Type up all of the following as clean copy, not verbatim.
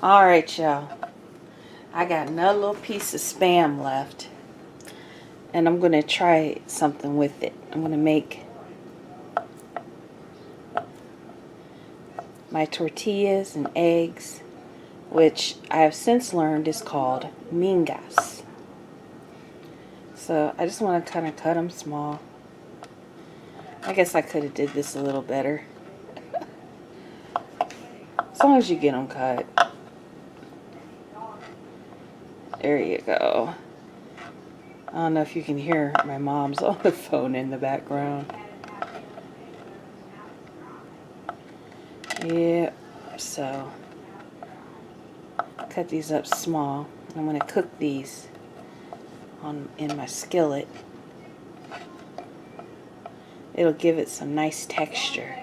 Alright, y'all. I got another little piece of Spam left. And I'm going to try something with it. I'm going to make my tortillas and eggs, which I have since learned is called Migas. So I just want to kind of cut them small. I guess I could have did this a little better. As long as you get them cut. There you go. I don't know if you can hear my mom's on the phone in the background. Yep. So cut these up small. I'm going to cook these in my skillet. It'll give it some nice texture.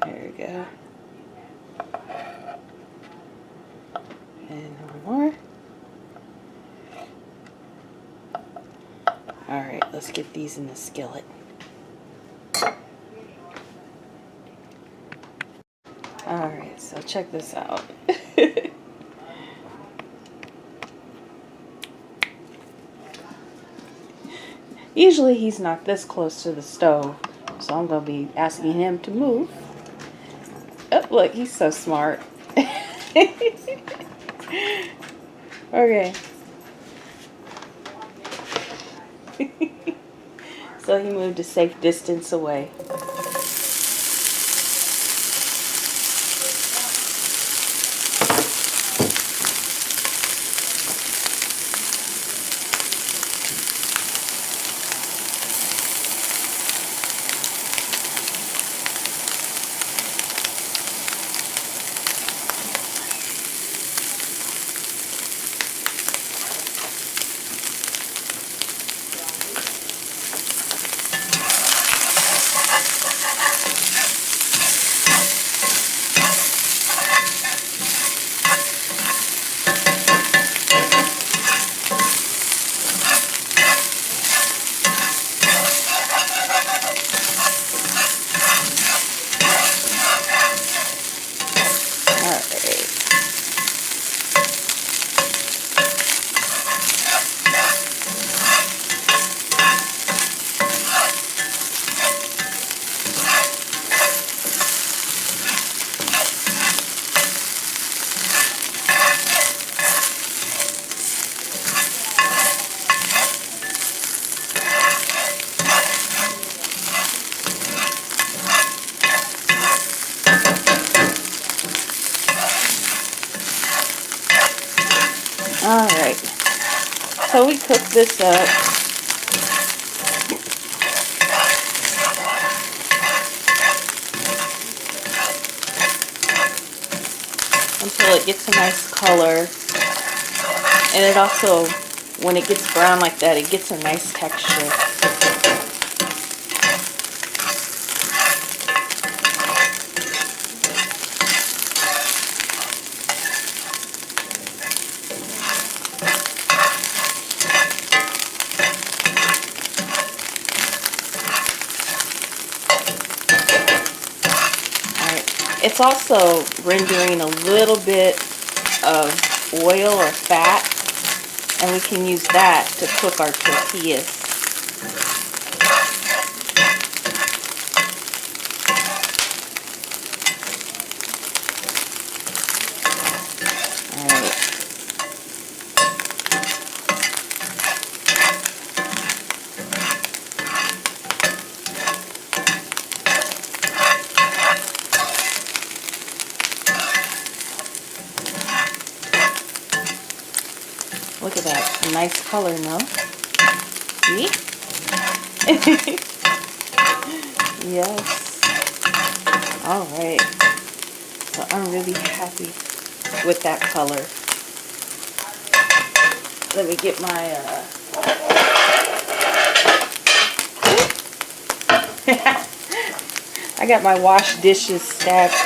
There we go. And one more. Alright, let's get these in the skillet. Alright, so check this out. Usually he's not this close to the stove, so I'm going to be asking him to move. Oh, look, he's so smart. Okay. So he moved a safe distance away. Alright, so we cook this up. Until it gets a nice color. And it also, when it gets brown like that, it gets a nice texture. It's also rendering a little bit of oil or fat, and we can use that to cook our tortillas. Look at that. A nice color, no? See? Yes. Alright. So I'm really happy with that color. Let me get my I got my wash dishes stacked.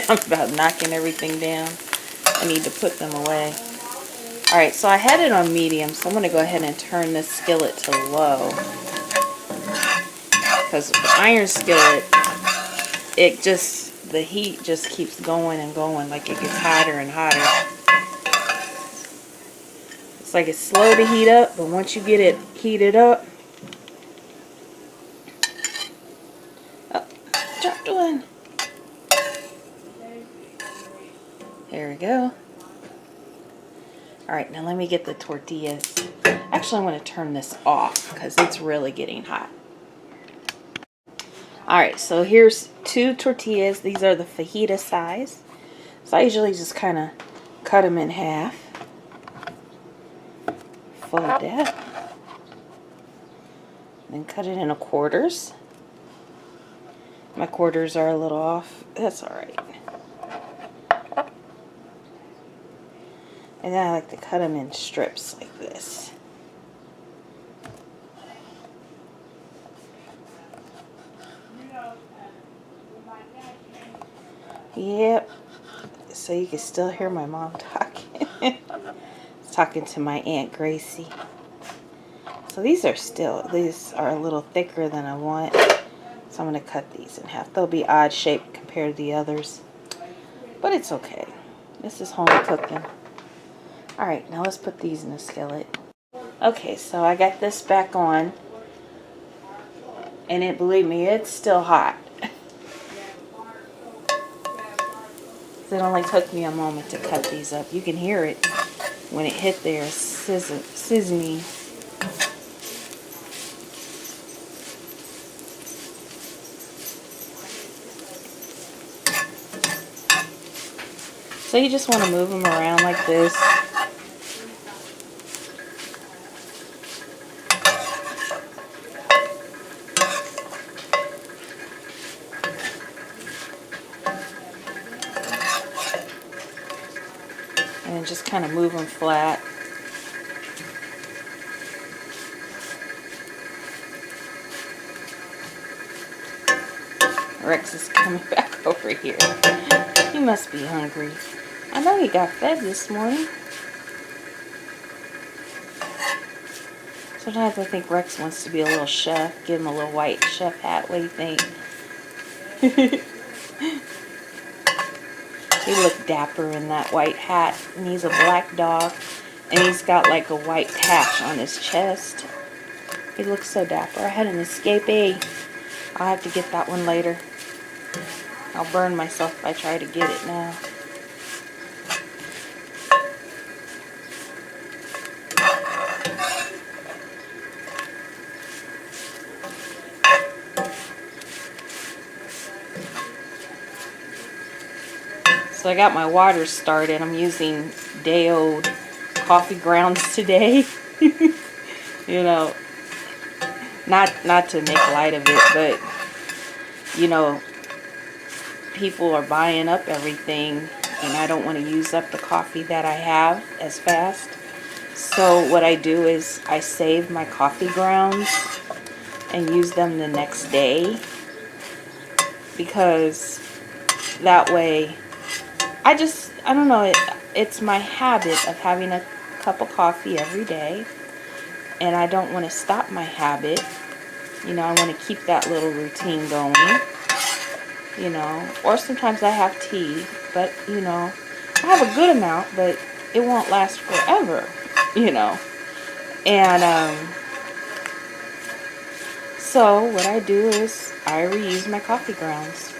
I'm about knocking everything down. I need to put them away. Alright, so I had it on medium, so I'm going to go ahead and turn this skillet to low. because the iron skillet, the heat just keeps going and going, like it gets hotter and hotter. It's like it's slow to heat up, but once you get it heated up, oh, dropped one. There we go. Alright, now let me get the tortillas. Actually, I'm going to turn this off because it's really getting hot. Alright, so here's 2 tortillas. These are the fajita size. So I usually just kind of cut them in half. Fold that. Then cut it into quarters. My quarters are a little off. That's alright. And then I like to cut them in strips like this. Yep. So you can still hear my mom talking. Talking to my Aunt Gracie. So these are a little thicker than I want. So I'm going to cut these in half. They'll be odd shaped compared to the others. But it's okay. This is home cooking. Alright, now let's put these in the skillet. Okay, so I got this back on. And believe me, it's still hot. It only took me a moment to cut these up. You can hear it when it hit there, sizzling. So you just want to move them around like this. And just kind of move them flat. Rex is coming back over here. He must be hungry. I know he got fed this morning. Sometimes I think Rex wants to be a little chef. Give him a little white chef hat. What do you think? He looked dapper in that white hat. And he's a black dog. And he's got like a white patch on his chest. He looks so dapper. I had an escapee. I'll have to get that one later. I'll burn myself if I try to get it now. So I got my water started. I'm using day-old coffee grounds today. You know, not to make light of it, but you know, people are buying up everything and I don't want to use up the coffee that I have as fast. So what I do is I save my coffee grounds and use them the next day, because that way I don't know, it's my habit of having a cup of coffee every day, and I don't want to stop my habit. You know, I want to keep that little routine going, you know, or sometimes I have tea, but, you know, I have a good amount, but it won't last forever, you know, and, so what I do is I reuse my coffee grounds.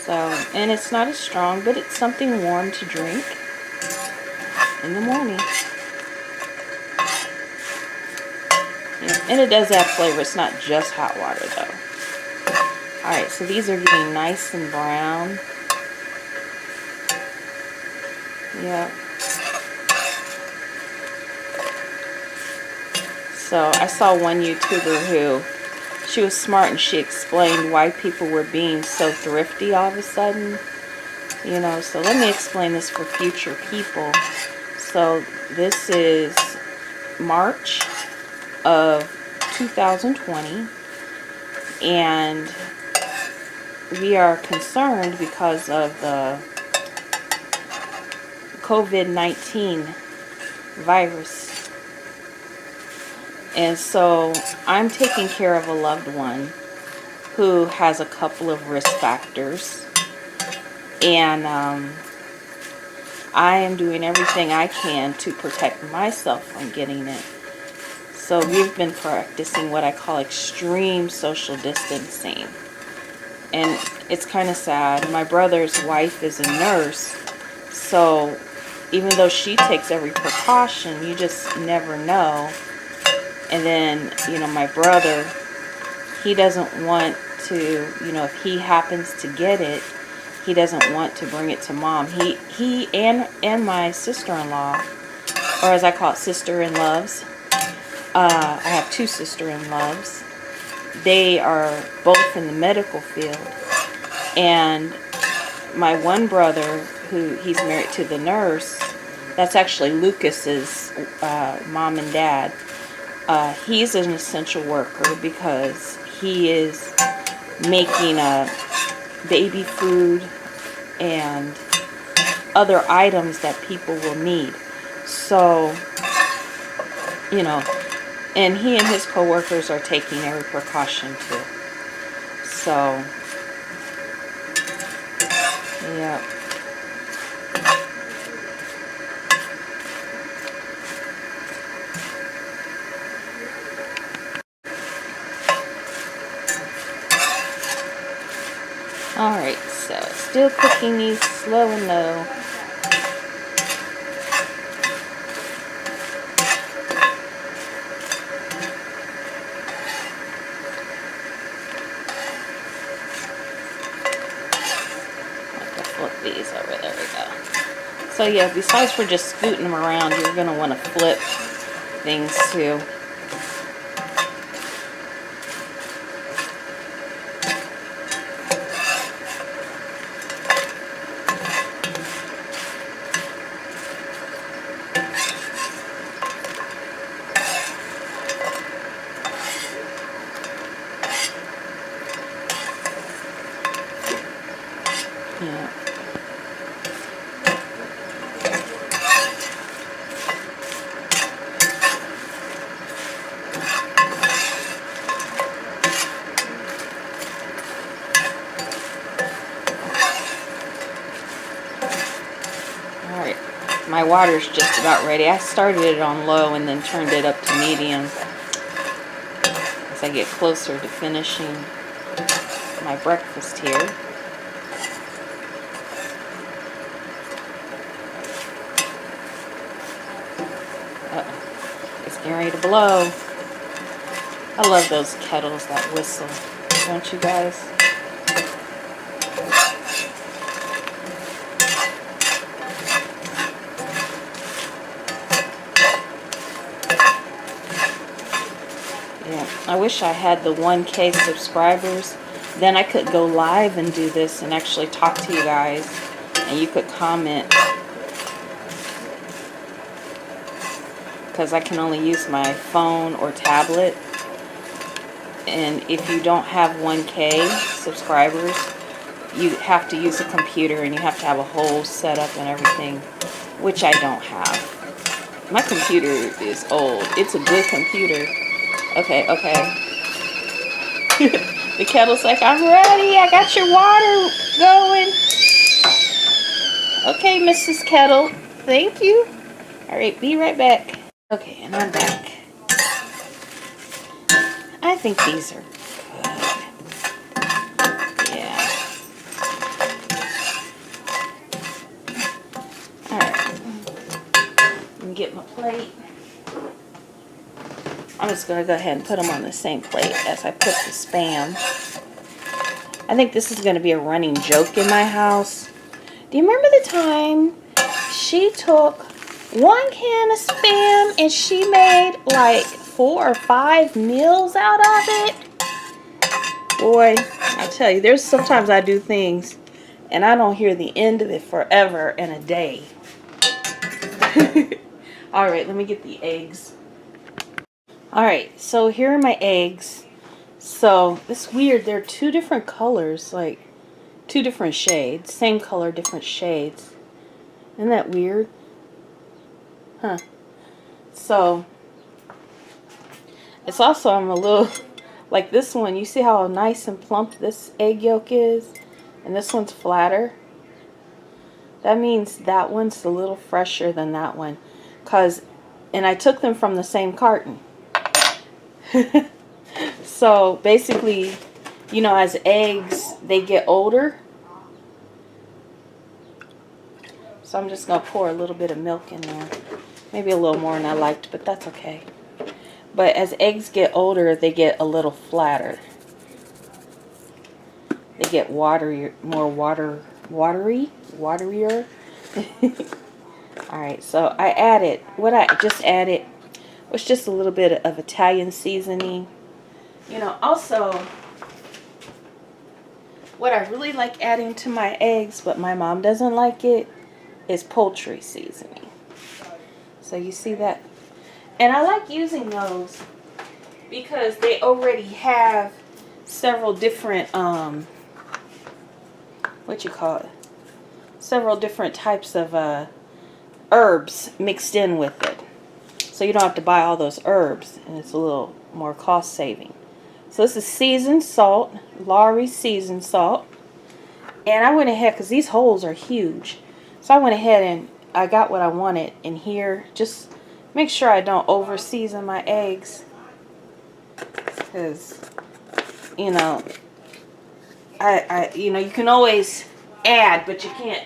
So, and it's not as strong, but it's something warm to drink in the morning. Yeah, and it does have flavor. It's not just hot water, though. Alright, so these are getting nice and brown. Yep. So, I saw one YouTuber who, she was smart and she explained why people were being so thrifty all of a sudden. You know, so let me explain this for future people. So this is March of 2020, and we are concerned because of the COVID-19 virus. And so I'm taking care of a loved one who has a couple of risk factors. And I am doing everything I can to protect myself from getting it. So we've been practicing what I call extreme social distancing. And it's kind of sad. My brother's wife is a nurse. So even though she takes every precaution, you just never know. And then, you know, my brother, he doesn't want to, you know, if he happens to get it, he doesn't want to bring it to mom. He and my sister-in-law, or as I call it, sister-in-loves. I have two sister-in-loves. They are both in the medical field. And my one brother, who he's married to the nurse, that's actually Lucas's mom and dad. He's an essential worker because he is making baby food and other items that people will need. So, you know, and he and his co-workers are taking every precaution too. So, yeah. Alright, so still cooking these slow and low. These over, there we go. So yeah, besides for just scooting them around, you're going to want to flip things too. Yeah. Alright, my water's just about ready. I started it on low and then turned it up to medium as I get closer to finishing my breakfast here. It's getting ready to blow. I love those kettles that whistle, don't you guys? Yeah, I wish I had the 1K subscribers. Then I could go live and do this and actually talk to you guys, and you could comment. Because I can only use my phone or tablet. And if you don't have 1K subscribers, you have to use a computer and you have to have a whole setup and everything, which I don't have. My computer is old. It's a good computer. Okay, okay. The kettle's like, I'm ready. I got your water going. Okay, Mrs. Kettle. Thank you. All right, be right back. Okay, and I'm back. I think these are good. Yeah. Alright. Let me get my plate. I'm just going to go ahead and put them on the same plate as I put the Spam. I think this is going to be a running joke in my house. Do you remember the time she took 1 can of Spam and she made like 4 or 5 meals out of it? Boy, I tell you, there's sometimes I do things and I don't hear the end of it forever and a day. Alright, let me get the eggs. Alright, so here are my eggs. So, it's weird. They're 2 different colors, like 2 different shades. Same color, different shades. Isn't that weird? Huh. So, It's also, I'm a little, like this one, you see how nice and plump this egg yolk is? And this one's flatter. That means that one's a little fresher than that one. And I took them from the same carton. So basically, you know, as eggs, they get older. So I'm just going to pour a little bit of milk in there. Maybe a little more than I liked, but that's okay. But as eggs get older, they get a little flatter. They get waterier. Alright, so what I just added was just a little bit of Italian seasoning. You know, also, what I really like adding to my eggs, but my mom doesn't like it, is poultry seasoning. So you see that? And I like using those because they already have several different, several different types of herbs mixed in with it. So you don't have to buy all those herbs, and it's a little more cost saving. So this is seasoned salt, Lawry seasoned salt. And I went ahead, because these holes are huge. So I went ahead and I got what I wanted in here. Just make sure I don't over season my eggs. Because, you know, you can always add, but you can't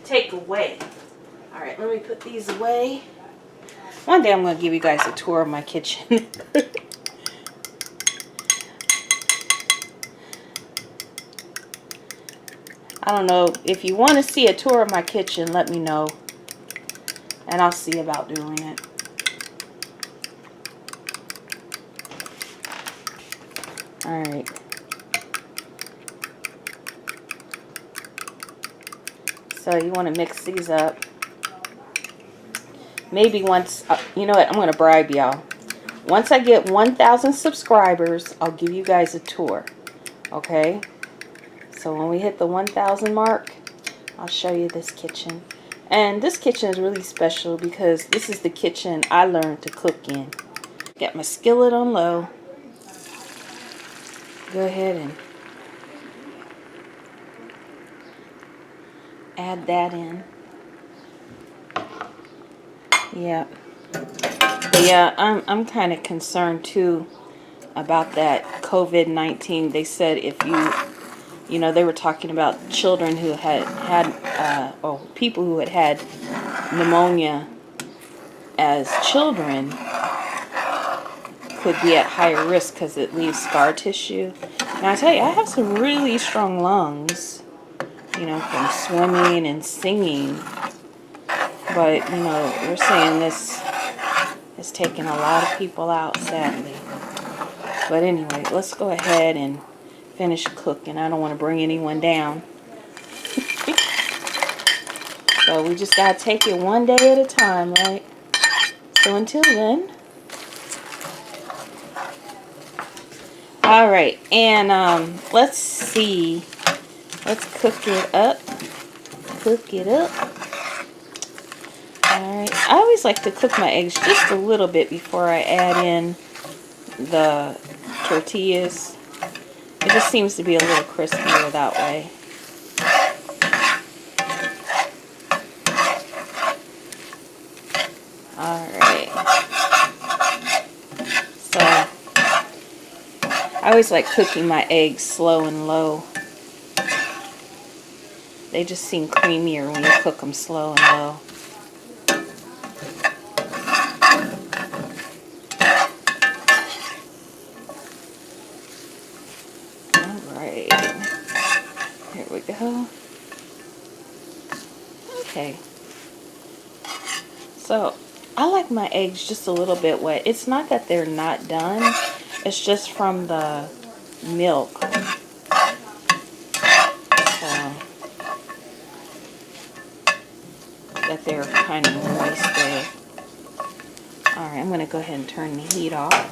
take away. Alright, let me put these away. One day I'm going to give you guys a tour of my kitchen. I don't know. If you want to see a tour of my kitchen, let me know. And I'll see about doing it. Alright. So you want to mix these up. Maybe once, you know what, I'm going to bribe y'all. Once I get 1,000 subscribers, I'll give you guys a tour. Okay? So when we hit the 1,000 mark, I'll show you this kitchen. And this kitchen is really special because this is the kitchen I learned to cook in. Got my skillet on low. Go ahead and add that in. Yeah. Yeah, I'm kind of concerned too about that COVID-19. They said if you know, they were talking about children who or people who had pneumonia as children could be at higher risk because it leaves scar tissue. And I tell you, I have some really strong lungs, you know, from swimming and singing. But, you know, we're saying this is taking a lot of people out, sadly. But anyway, let's go ahead and finish cooking. I don't want to bring anyone down. So we just got to take it one day at a time, right? So until then. Alright, and let's see. Let's cook it up. Cook it up. Alright, I always like to cook my eggs just a little bit before I add in the tortillas. It just seems to be a little crispier that way. Alright. So, I always like cooking my eggs slow and low. They just seem creamier when you cook them slow and low. Here we go. Okay. So, I like my eggs just a little bit wet. It's not that they're not done. It's just from the milk. So, that they're kind of moist there. Alright, I'm going to go ahead and turn the heat off.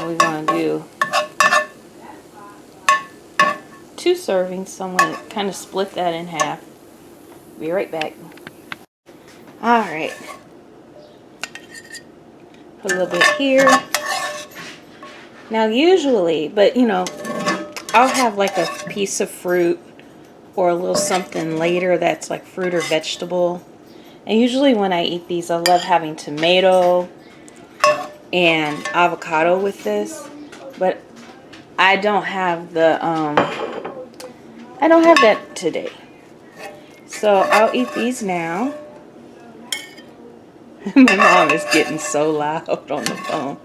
We're going to do 2 2 servings, so I'm going to kind of split that in half. Be right back. Alright. Put a little bit here. Now usually, but you know, I'll have like a piece of fruit or a little something later that's like fruit or vegetable. And usually when I eat these, I love having tomato and avocado with this. But I don't have the I don't have that today. So I'll eat these now. My mom is getting so loud on the phone.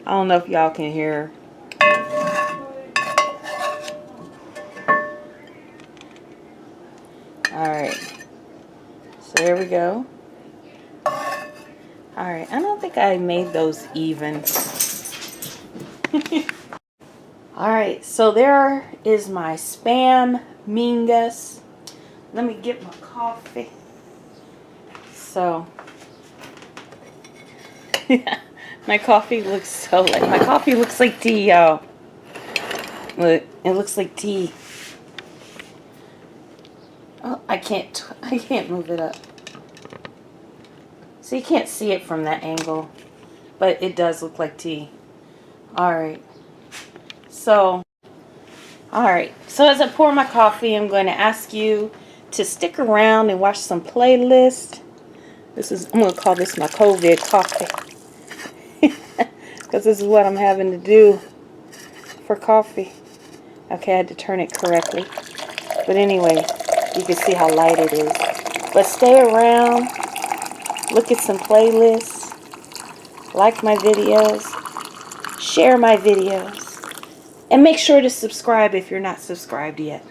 I don't know if y'all can hear her. Alright. So there we go. Alright. I don't think I made those even. Alright. So there is my Spam Migas. Let me get my coffee. So. My coffee looks so like my coffee looks like tea, y'all. Look, it looks like tea. Oh, I can't move it up. So you can't see it from that angle, but it does look like tea. Alright. So as I pour my coffee, I'm going to ask you to stick around and watch some playlist. I'm going to call this my COVID coffee. Because this is what I'm having to do for coffee. Okay, I had to turn it correctly. But anyway, you can see how light it is. But stay around, look at some playlists, like my videos, share my videos, and make sure to subscribe if you're not subscribed yet.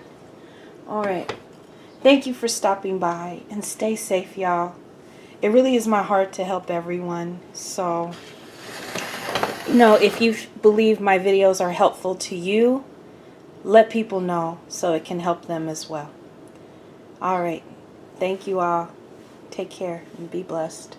Alright, thank you for stopping by, and stay safe, y'all. It really is my heart to help everyone, so if you believe my videos are helpful to you, let people know so it can help them as well. Alright, thank you all. Take care and be blessed.